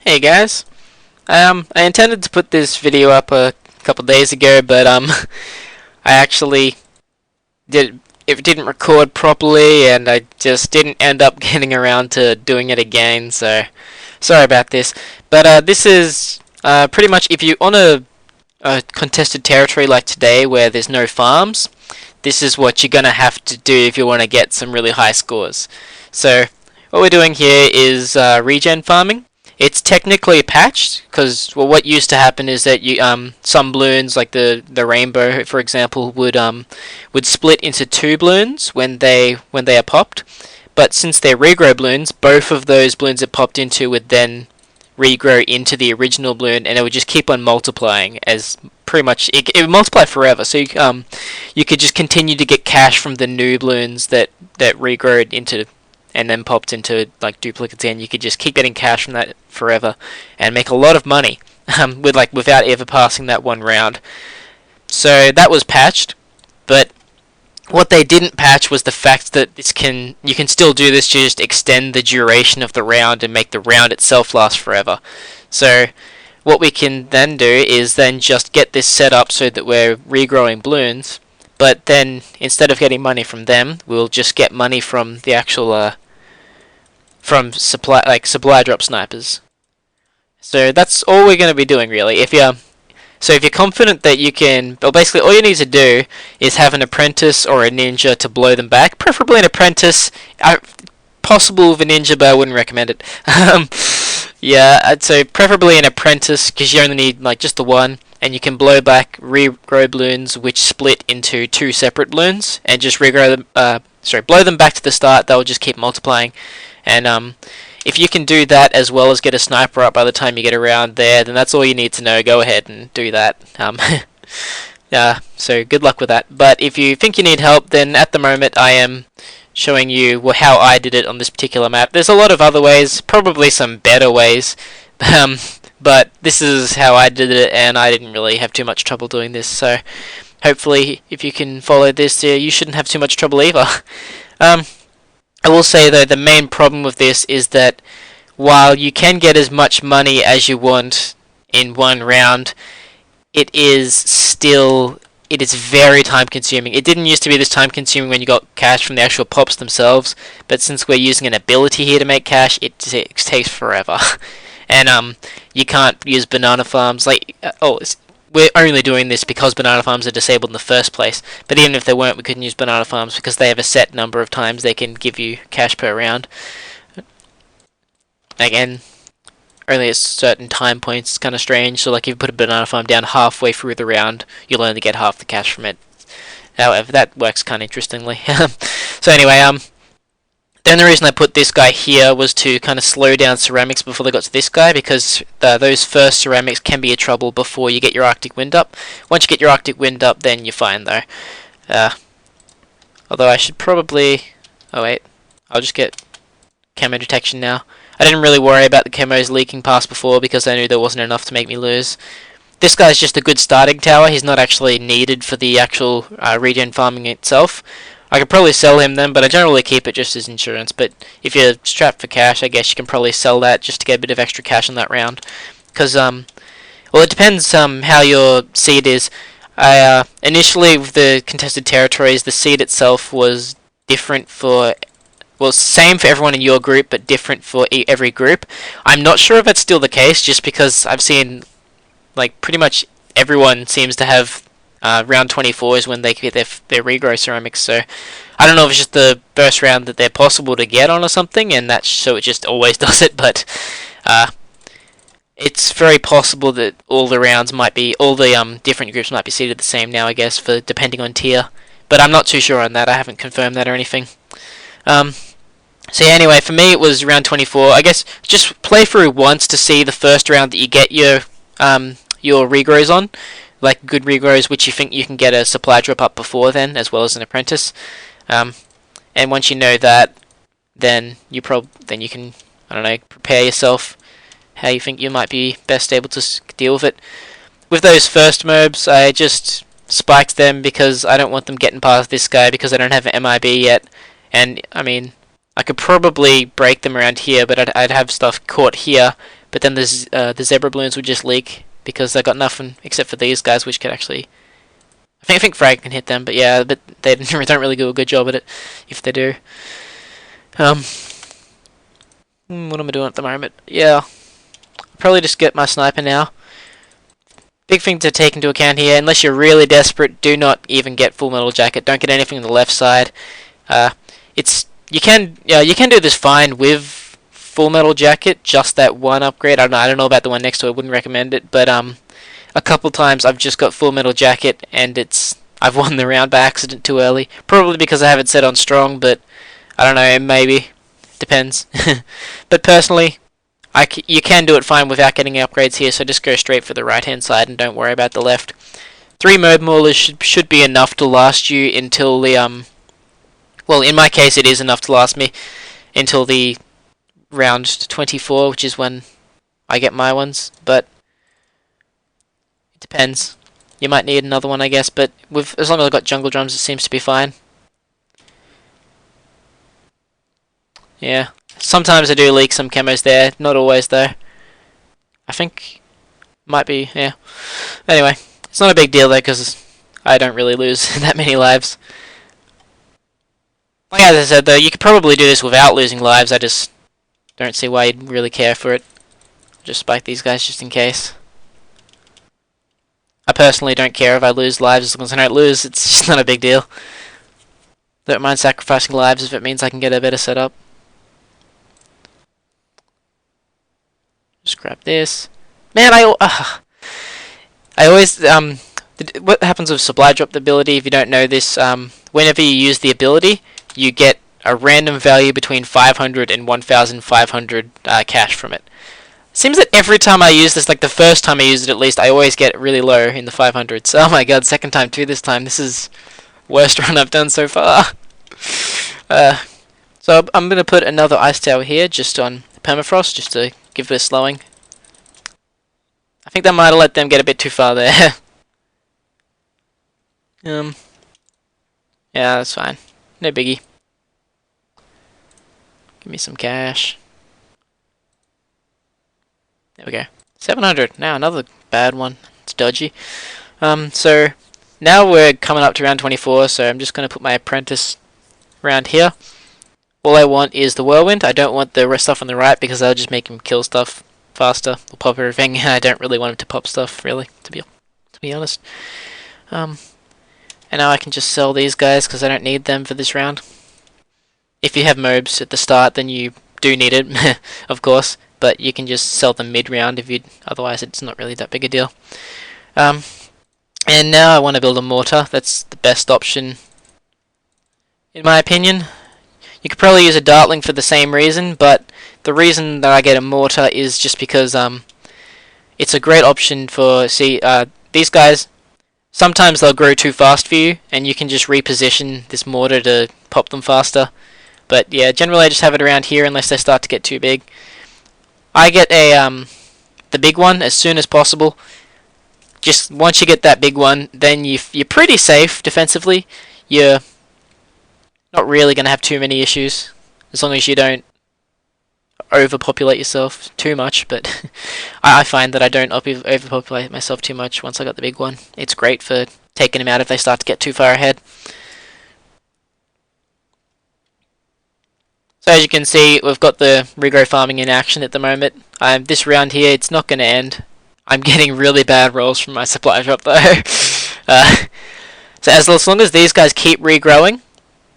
Hey guys, I intended to put this video up a couple days ago, but I actually didn't record properly, and I just didn't end up getting around to doing it again. So sorry about this. But this is pretty much if you on a contested territory like today where there's no farms. This is what you're gonna have to do if you want to get some really high scores. So what we're doing here is regen farming. It's technically patched because what used to happen is that you some bloons like the rainbow, for example, would split into two bloons when they are popped. But since they're regrow bloons, both of those bloons it popped into would then regrow into the original bloon, and it would just keep on multiplying as pretty much it would multiply forever. So you could just continue to get cash from the new bloons that regrowed into and then popped into like duplicates, and you could just keep getting cash from that forever and make a lot of money without ever passing that one round. So that was patched, but what they didn't patch was the fact that you can still do this to just extend the duration of the round and make the round itself last forever. So what we can then do is then just get this set up so that we're regrowing bloons, but then instead of getting money from them, we'll just get money from the actual from supply drop snipers. So that's all we're going to be doing really. If you're confident that you can, well, basically all you need to do is have an apprentice or a ninja to blow them back. Preferably an apprentice. Possible with a ninja, but I wouldn't recommend it. Yeah, I'd say preferably an apprentice because you only need like just the one, and you can blow back regrow bloons which split into two separate bloons, and just regrow them. Blow them back to the start. They'll just keep multiplying, and if you can do that as well as get a sniper up by the time you get around there, then that's all you need to know. Go ahead and do that. So good luck with that. But if you think you need help, then at the moment I am showing you how I did it on this particular map. There's a lot of other ways, probably some better ways, but this is how I did it, and I didn't really have too much trouble doing this. So hopefully, if you can follow this, you shouldn't have too much trouble either. I will say though, the main problem with this is that while you can get as much money as you want in one round, it is very time consuming. It didn't used to be this time consuming when you got cash from the actual pops themselves, but since we're using an ability here to make cash, it takes forever. And you can't use banana farms we're only doing this because banana farms are disabled in the first place. But even if they weren't, we couldn't use banana farms because they have a set number of times they can give you cash per round. Again, only at certain time points. It's kind of strange. So like if you put a banana farm down halfway through the round, you'll only get half the cash from it. However, that works kind of interestingly. So anyway, the only reason I put this guy here was to kind of slow down ceramics before they got to this guy, because those first ceramics can be a trouble before you get your Arctic Wind up. Once you get your Arctic Wind up, then you're fine though. Although I should probably... Oh wait, I'll just get camo detection now. I didn't really worry about the camos leaking past before because I knew there wasn't enough to make me lose. This guy's just a good starting tower. He's not actually needed for the actual regen farming itself. I could probably sell him then, but I generally keep it just as insurance. But if you're strapped for cash, I guess you can probably sell that just to get a bit of extra cash on that round. Because, well, it depends how your seed is. Initially, with the contested territories, the seed itself was different for... Well, same for everyone in your group, but different for every group. I'm not sure if that's still the case, just because I've seen, like, pretty much everyone seems to have... round 24 is when they get their regrow ceramics, so I don't know if it's just the first round that they're possible to get on or something, and that's so it just always does it, but it's very possible that all the different groups might be seeded the same now, I guess, for depending on tier, but I'm not too sure on that. I haven't confirmed that or anything. So yeah, anyway, for me it was round 24. I guess just play through once to see the first round that you get your regrows on, like good regrows, which you think you can get a supply drop up before then, as well as an apprentice. And once you know that, then you can, I don't know, prepare yourself how you think you might be best able to deal with it. With those first mobs, I just spiked them because I don't want them getting past this guy because I don't have an MIB yet. And I mean, I could probably break them around here, but I'd have stuff caught here. but then the zebra balloons would just leak because they got nothing except for these guys, which could actually. I think Frag can hit them, but yeah, but they don't really do a good job at it if they do. What am I doing at the moment? Yeah, probably just get my sniper now. Big thing to take into account here, unless you're really desperate, do not even get full metal jacket. Don't get anything on the left side. You can do this fine with full metal jacket, just that one upgrade. I don't know about the one next to it. Wouldn't recommend it, but a couple times I've just got full metal jacket and I've won the round by accident too early. Probably because I have it set on strong, but I don't know, maybe. Depends. But personally, you can do it fine without getting upgrades here, so just go straight for the right hand side and don't worry about the left. 3 mode maulers should be enough to last you until the well, in my case it is enough to last me until the round 24, which is when I get my ones, but it depends. You might need another one, I guess, but as long as I've got jungle drums, it seems to be fine. Yeah. Sometimes I do leak some camos there, not always though. I think might be, yeah. Anyway, it's not a big deal though because I don't really lose that many lives. Like as I said though, you could probably do this without losing lives. I just don't see why you'd really care for it. Just spike these guys just in case. I personally don't care if I lose lives as long as I don't lose. It's just not a big deal. Don't mind sacrificing lives if it means I can get a better setup. Just grab this. Man, I always what happens with supply drop ability? If you don't know this, whenever you use the ability, you get a random value between 500 and 1,500 cash from it. Seems that every time I use this, like the first time I use it at least, I always get really low in the 500s. Oh my god, second time too this time. This is worst run I've done so far. So I'm gonna put another ice tower here, just on permafrost, just to give it a slowing. I think that might have let them get a bit too far there. Yeah, that's fine. No biggie. Give me some cash. There we go. 700. Now another bad one. It's dodgy. So now we're coming up to round 24, so I'm just going to put my apprentice around here. All I want is the whirlwind. I don't want the rest stuff on the right because that'll just make him kill stuff faster. Or pop everything. I don't really want him to pop stuff, really, to be honest. And now I can just sell these guys because I don't need them for this round. If you have mobs at the start, then you do need it, of course. But you can just sell them mid-round if you. Otherwise, it's not really that big a deal. And now I want to build a mortar. That's the best option, in my opinion. You could probably use a dartling for the same reason, but the reason that I get a mortar is just because it's a great option for these guys. Sometimes they'll grow too fast for you, and you can just reposition this mortar to pop them faster. But yeah, generally I just have it around here unless they start to get too big. I get the big one as soon as possible. Just once you get that big one, then you're pretty safe defensively. You're not really going to have too many issues as long as you don't overpopulate yourself too much. But I find that I don't overpopulate myself too much once I got the big one. It's great for taking them out if they start to get too far ahead. So as you can see, we've got the Regen Farming in action at the moment. This round here, it's not going to end. I'm getting really bad rolls from my supply drop though. So as long as these guys keep regrowing,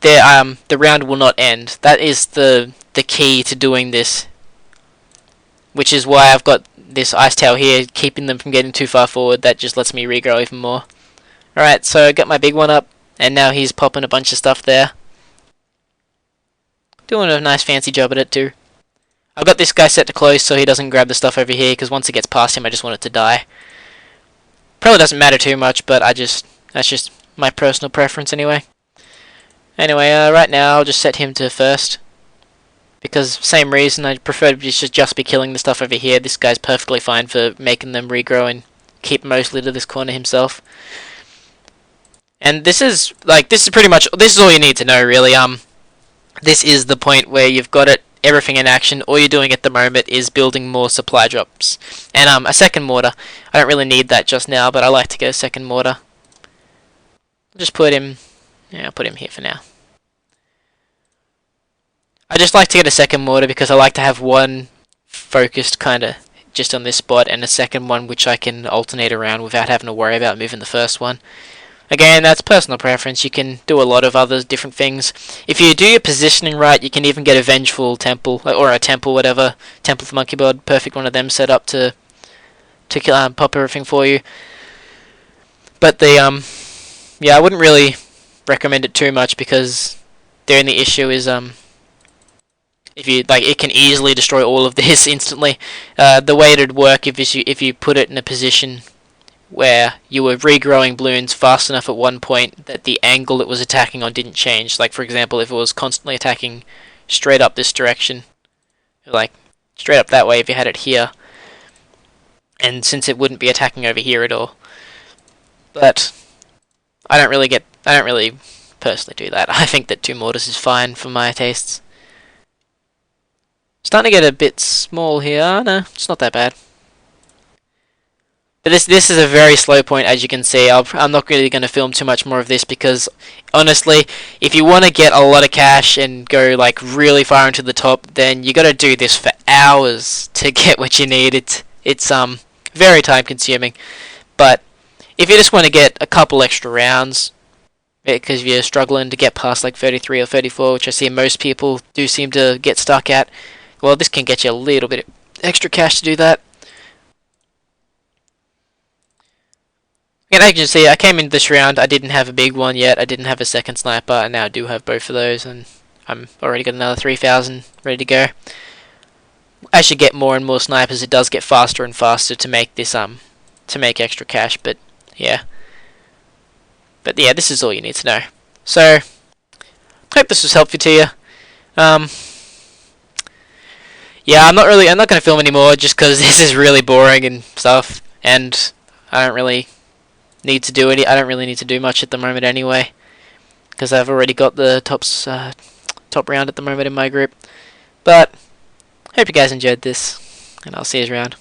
the round will not end. That is the key to doing this, which is why I've got this ice tower here, keeping them from getting too far forward. That just lets me regrow even more. Alright, so I got my big one up, and now he's popping a bunch of stuff there. Doing a nice fancy job at it too. I've got this guy set to close so he doesn't grab the stuff over here, because once it gets past him I just want it to die. Probably doesn't matter too much, but that's just my personal preference anyway. Anyway, right now I'll just set him to first. Because same reason, I prefer to just be killing the stuff over here. This guy's perfectly fine for making them regrow and keep mostly to this corner himself. And this is pretty much, this is all you need to know really. This is the point where you've got it everything in action. All you're doing at the moment is building more supply drops. And a second mortar. I don't really need that just now, but I like to get a second mortar. I'll just put him, yeah, I'll put him here for now. I just like to get a second mortar because I like to have one focused kind of just on this spot and a second one which I can alternate around without having to worry about moving the first one. Again, that's personal preference. You can do a lot of other different things. If you do your positioning right, you can even get a vengeful temple, or a temple, whatever. Temple for Monkey Bird, perfect one of them set up to pop everything for you. But yeah, I wouldn't really recommend it too much because the only issue is if you it can easily destroy all of this instantly. The way it'd work if you put it in a position where you were regrowing bloons fast enough at one point that the angle it was attacking on didn't change. Like, for example, if it was constantly attacking straight up this direction, like straight up that way if you had it here, and since it wouldn't be attacking over here at all. But I don't really personally do that. I think that 2 mortars is fine for my tastes. Starting to get a bit small here. No, it's not that bad. But this is a very slow point, as you can see. I'm not really going to film too much more of this because, honestly, if you want to get a lot of cash and go like really far into the top, then you got to do this for hours to get what you need. It's very time consuming. But if you just want to get a couple extra rounds, because you're struggling to get past like 33 or 34, which I see most people do seem to get stuck at, well, this can get you a little bit of extra cash to do that. And as you can see, I came into this round, I didn't have a big one yet, I didn't have a second sniper, and now I do have both of those, and I'm already got another 3,000 ready to go. As you get more and more snipers, it does get faster and faster to make this, to make extra cash, but yeah. But yeah, this is all you need to know. So, hope this was helpful to you. Yeah, I'm not going to film anymore just because this is really boring and stuff, and I don't really need to do I don't really need to do much at the moment anyway, because I've already got the top round at the moment in my group. But hope you guys enjoyed this, and I'll see you around.